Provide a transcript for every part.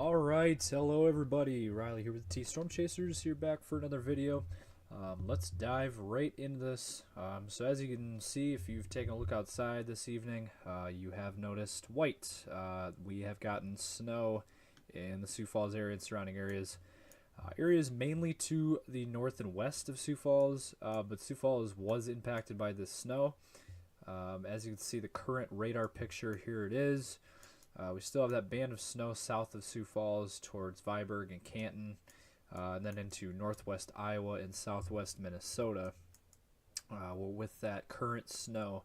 Alright, hello everybody, Riley here with the T Storm Chasers, here back for another video. Let's dive right into this. So as you can see, if you've taken a look outside this evening, you have noticed white. We have gotten snow in the Sioux Falls area and surrounding areas. Areas mainly to the north and west of Sioux Falls, but Sioux Falls was impacted by this snow. As you can see, the current radar picture, here it is. We still have that band of snow south of Sioux Falls towards Viborg and Canton, and then into northwest Iowa and southwest Minnesota. With that current snow,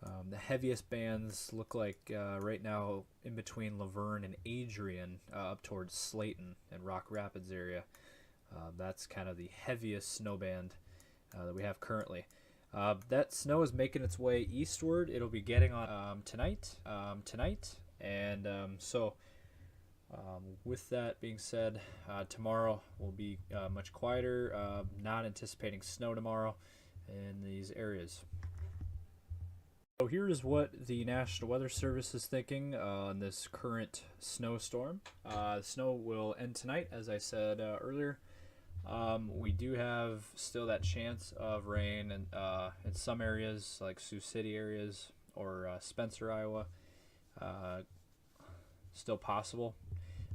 the heaviest bands look like right now in between Laverne and Adrian, up towards Slayton and Rock Rapids area. That's kind of the heaviest snow band that we have currently. That snow is making its way eastward. It'll be getting on tonight. And with that being said, tomorrow will be much quieter. Not anticipating snow tomorrow in these areas. So here is what the National Weather Service is thinking on this current snowstorm. Snow will end tonight, as I said earlier. We do have still that chance of rain in some areas, like Sioux City areas or Spencer, Iowa. Still possible.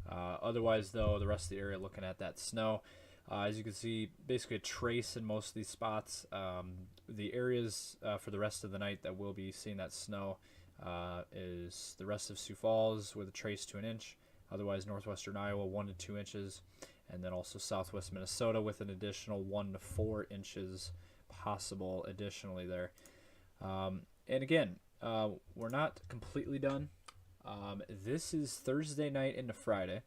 Otherwise, though, the rest of the area looking at that snow. As you can see, basically a trace in most of these spots. The areas for the rest of the night that will be seeing that snow is the rest of Sioux Falls with a trace to an inch. Otherwise, northwestern Iowa 1 to 2 inches. And then also southwest Minnesota with an additional 1 to 4 inches possible additionally there. And again, we're not completely done. This is Thursday night into Friday.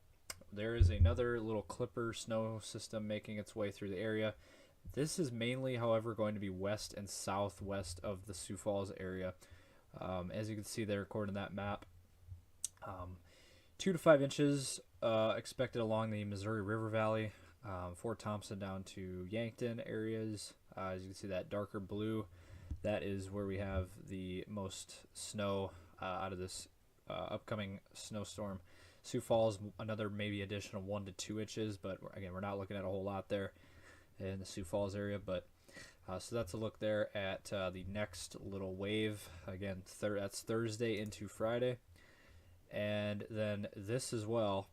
There is another little clipper snow system making its way through the area. This is mainly, however, going to be west and southwest of the Sioux Falls area. As you can see there, according to that map, 2 to 5 inches expected along the Missouri River Valley, Fort Thompson down to Yankton areas. As you can see, that darker blue, that is where we have the most snow out of this upcoming snowstorm. Sioux Falls, another maybe additional 1 to 2 inches, but again, we're not looking at a whole lot there in the Sioux Falls area. But so that's a look there at the next little wave. Again, that's Thursday into Friday, and then this as well.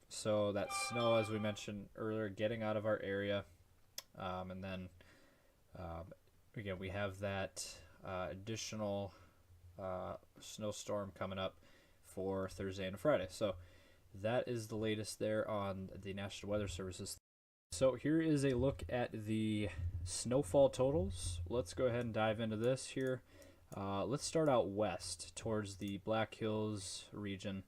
So that snow, as we mentioned earlier, getting out of our area, and then again, we have that additional snowstorm coming up for Thursday and Friday. So that is the latest there on the National Weather Services. So here is a look at the snowfall totals. Let's go ahead and dive into this here. Let's start out west towards the Black Hills region.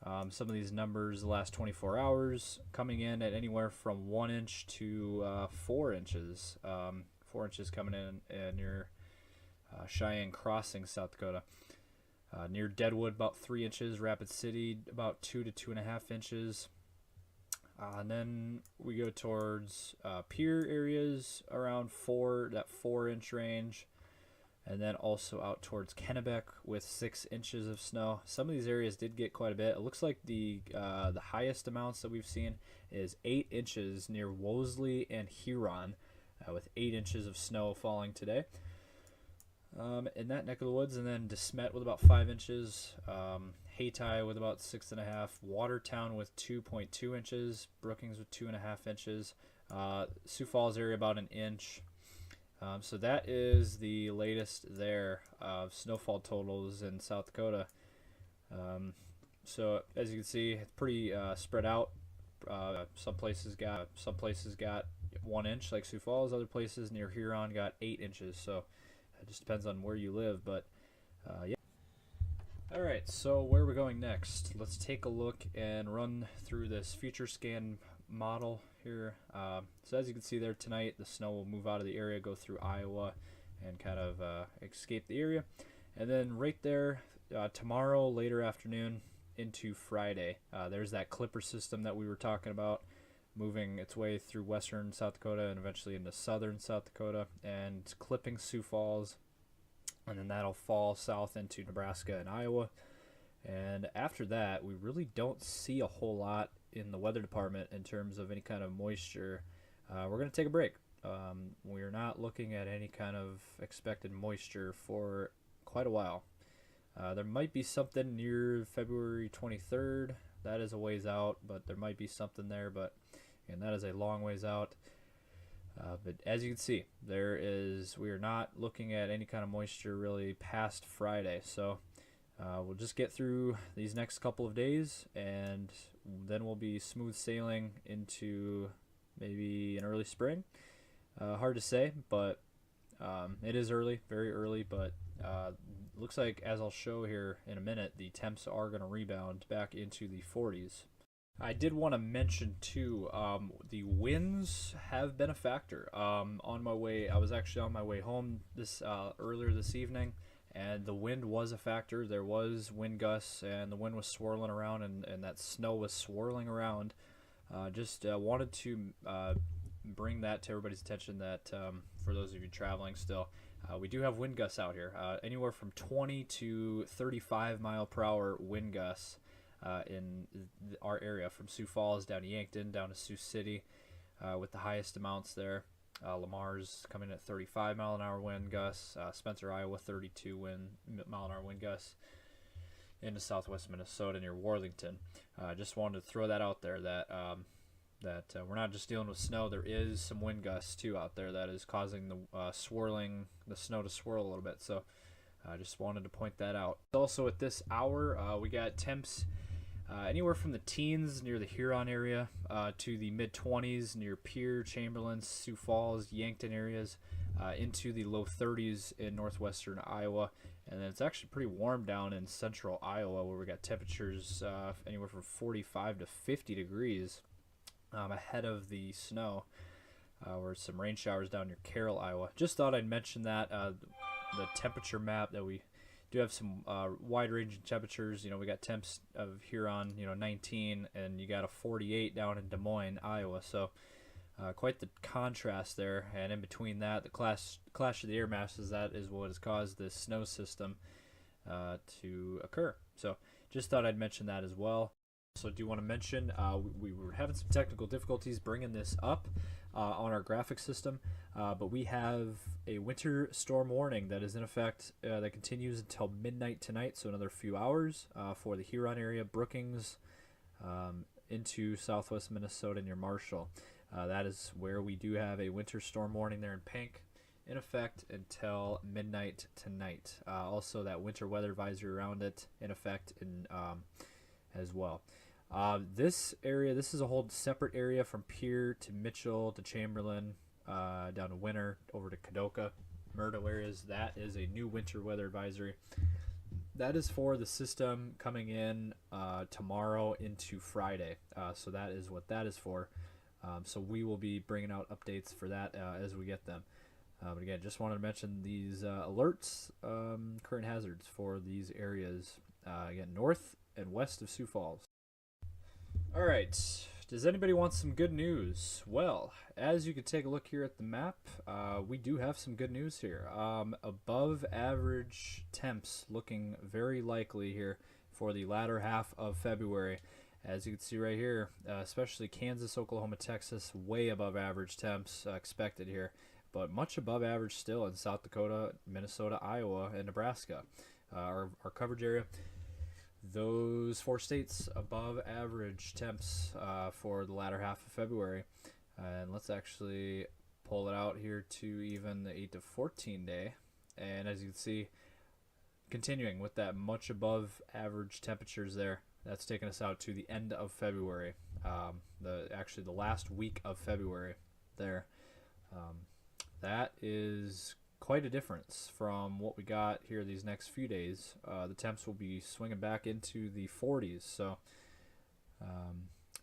Some of these numbers the last 24 hours coming in at anywhere from 1 inch to 4 inches. 4 inches coming in near Cheyenne Crossing, South Dakota. Near Deadwood, about 3 inches. Rapid City, about 2 to 2.5 inches. And then we go towards Pierre areas around that 4-inch range. And then also out towards Kennebec with 6 inches of snow. Some of these areas did get quite a bit. It looks like the highest amounts that we've seen is 8 inches near Wosley and Huron, with 8 inches of snow falling today. In that neck of the woods, and then DeSmet with about 5 inches, Hayti with about 6.5, Watertown with 2.2 inches, Brookings with 2.5 inches, Sioux Falls area about 1 inch. So that is the latest there of snowfall totals in South Dakota. So as you can see, it's pretty spread out. Some places got 1 inch, like Sioux Falls. Other places near Huron got 8 inches. So it just depends on where you live, but yeah. All right, so where are we going next? Let's take a look and run through this future scan model here. So as you can see there tonight, the snow will move out of the area, go through Iowa, and kind of escape the area. And then right there, tomorrow, later afternoon into Friday, there's that clipper system that we were talking about, moving its way through western South Dakota and eventually into southern South Dakota and clipping Sioux Falls, and then that'll fall south into Nebraska and Iowa. And after that, we really don't see a whole lot in the weather department in terms of any kind of moisture. We're going to take a break. We're not looking at any kind of expected moisture for quite a while. There might be something near February 23rd. That is a ways out, but there might be something there. But and that is a long ways out. But as you can see, we are not looking at any kind of moisture really past Friday. So we'll just get through these next couple of days, and then we'll be smooth sailing into maybe an early spring. Hard to say, but it is early, very early, but looks like, as I'll show here in a minute, the temps are going to rebound back into the 40s. I did want to mention too, the winds have been a factor. On my way, I was actually on my way home earlier this evening, and the wind was a factor. There was wind gusts, and the wind was swirling around, and that snow was swirling around. Just wanted to bring that to everybody's attention that for those of you traveling still, we do have wind gusts out here, anywhere from 20 to 35 mile per hour wind gusts in our area, from Sioux Falls down to Yankton, down to Sioux City, with the highest amounts there. Lamar's coming at 35 mile an hour wind gusts. Spencer, Iowa, 32 mile an hour wind gusts. Into southwest Minnesota near Worthington. Just wanted to throw that out there that we're not just dealing with snow. There is some wind gusts too out there that is causing the snow to swirl a little bit. So I just wanted to point that out. Also at this hour, we got temps anywhere from the teens near the Huron area to the mid-20s near Pierre, Chamberlain, Sioux Falls, Yankton areas, into the low 30s in northwestern Iowa. And then it's actually pretty warm down in central Iowa, where we got temperatures anywhere from 45 to 50 degrees ahead of the snow, or some rain showers down near Carroll, Iowa. Just thought I'd mention that, the temperature map, that we do have some wide-ranging temperatures. We got temps of Huron, 19, and you got a 48 down in Des Moines, Iowa. So quite the contrast there. And in between that, the clash of the air masses, that is what has caused this snow system to occur. So just thought I'd mention that as well. So I do want to mention we were having some technical difficulties bringing this up on our graphic system, but we have a winter storm warning that is in effect that continues until midnight tonight, so another few hours for the Huron area, Brookings, into southwest Minnesota near Marshall. That is where we do have a winter storm warning there in pink in effect until midnight tonight. Also, that winter weather advisory around it in effect as well. This area, this is a whole separate area from Pierre to Mitchell to Chamberlain, down to Winter, over to Kadoka, Murdo areas. That is a new winter weather advisory. That is for the system coming in tomorrow into Friday. So that is what that is for. So we will be bringing out updates for that as we get them. But again, just wanted to mention these alerts, current hazards for these areas, again, north and west of Sioux Falls. All right, does anybody want some good news? Well, as you can take a look here at the map, we do have some good news here. Above average temps looking very likely here for the latter half of February. As you can see right here, especially Kansas, Oklahoma, Texas, way above average temps expected here, but much above average still in South Dakota, Minnesota, Iowa, and Nebraska. Our coverage area, those 4 states above average temps for the latter half of February. And let's actually pull it out here to even the 8 to 14 day. And as you can see, continuing with that much above average temperatures there, that's taking us out to the end of February, actually the last week of February there. That is quite a difference from what we got here these next few days. The temps will be swinging back into the 40s, so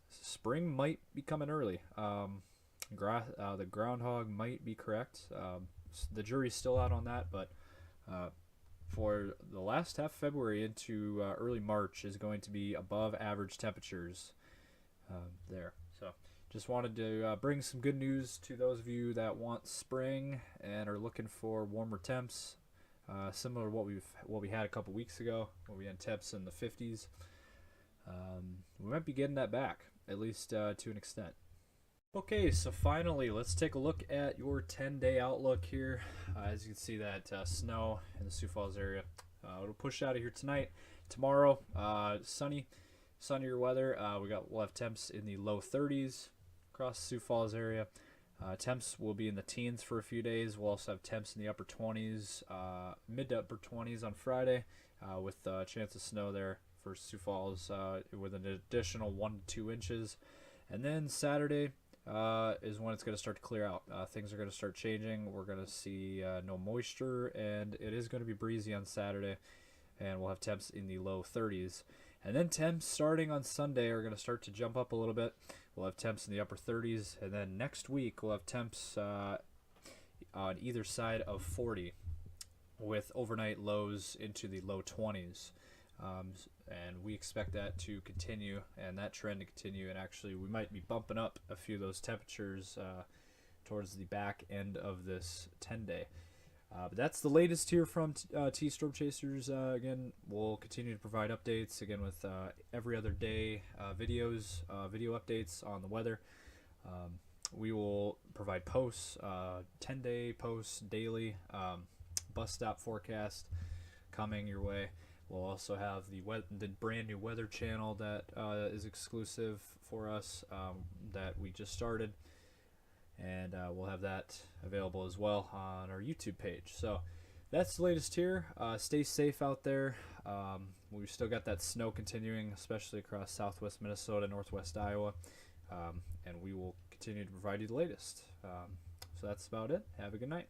spring might be coming early. The groundhog might be correct. The jury's still out on that, but for the last half of February into early March is going to be above average temperatures there. So just wanted to bring some good news to those of you that want spring and are looking for warmer temps. similar to what we had a couple weeks ago, when we had temps in the 50s. We might be getting that back, at least to an extent. Okay, so finally, let's take a look at your 10-day outlook here. As you can see, that snow in the Sioux Falls area, it'll push out of here tonight. Tomorrow, sunnier weather. We'll have temps in the low 30s across the Sioux Falls area. Temps will be in the teens for a few days. We'll also have temps in the upper 20s, mid to upper 20s on Friday, with a chance of snow there for Sioux Falls with an additional 1 to 2 inches. And then Saturday is when it's going to start to clear out. Things are going to start changing. We're going to see no moisture, and it is going to be breezy on Saturday, and we'll have temps in the low 30s. And then temps starting on Sunday are going to start to jump up a little bit. We'll have temps in the upper 30s, and then next week we'll have temps on either side of 40, with overnight lows into the low 20s. And we expect that to continue, and that trend to continue, and actually we might be bumping up a few of those temperatures towards the back end of this 10-day. But that's the latest here from T-Storm Chasers. Again, we'll continue to provide updates, again, with every other day video updates on the weather. We will provide posts, 10-day posts daily, bus stop forecast coming your way. We'll also have the brand new weather channel that is exclusive for us, that we just started. And we'll have that available as well on our YouTube page. So that's the latest here. Stay safe out there. We've still got that snow continuing, especially across southwest Minnesota, northwest Iowa. And we will continue to provide you the latest. So that's about it. Have a good night.